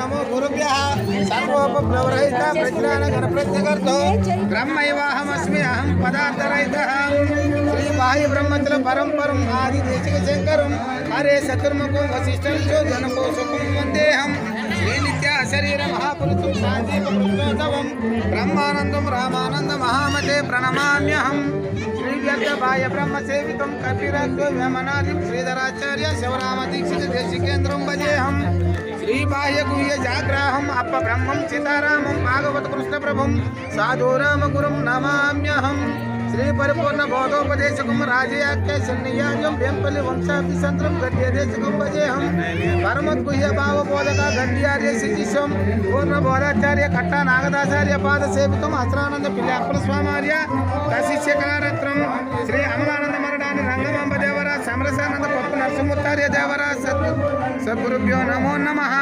नमो गुरुभ्यः सर्वोपप्लवरहित प्रज्ञान गणप्रत्यकर्तो ब्रह्मैवाहमस्मि अहं पदार्थरहितः श्री बाह्य ब्रह्मचल परम आदि देशिक शंकरं हरे चतुर्मुखं वसिष्ठं च जनकोशकं वन्देहं श्री नित्या शरीर महापुरुषं शांतिं कृष्णोत्सवं ब्रह्मानंदं रामानंद महामते प्रणमाम्यहं श्री व्यर्थ बाह्य ब्रह्म सेवितं कपिराजो व्यमनादिं श्रीधराचार्य शिवराम दीक्षित देशिकेन्द्रं भजेहं श्री बाह्य गुह्य जाग्राहम् अप्प ब्रह्मं सीतारामं भागवत कृष्ण प्रभुं साधु राम गुरुं नमाम्यहं श्री परिपूर्ण बोधोपदेशकं राजयाख्य शन्नियाजं वेंपल्ली वंशाभिसंत्रं गद्यदेशकं भजेहं परमद्गुह्य भावबोधक गद्यार्य शिशिष्यं पूर्ण बोधाचार्य कट्टा नागदाचार्य पाद सेवितं अस्त्रानंद पिल्लाप्पल स्वामार्य शिष्य कलारत्नं श्री अमलानंद मरडानि रंगमांब देवरा समरसानंद पप्पु नरसिंहमूर्तार्य देवरा सद्गुरुभ्यो नमो नमः।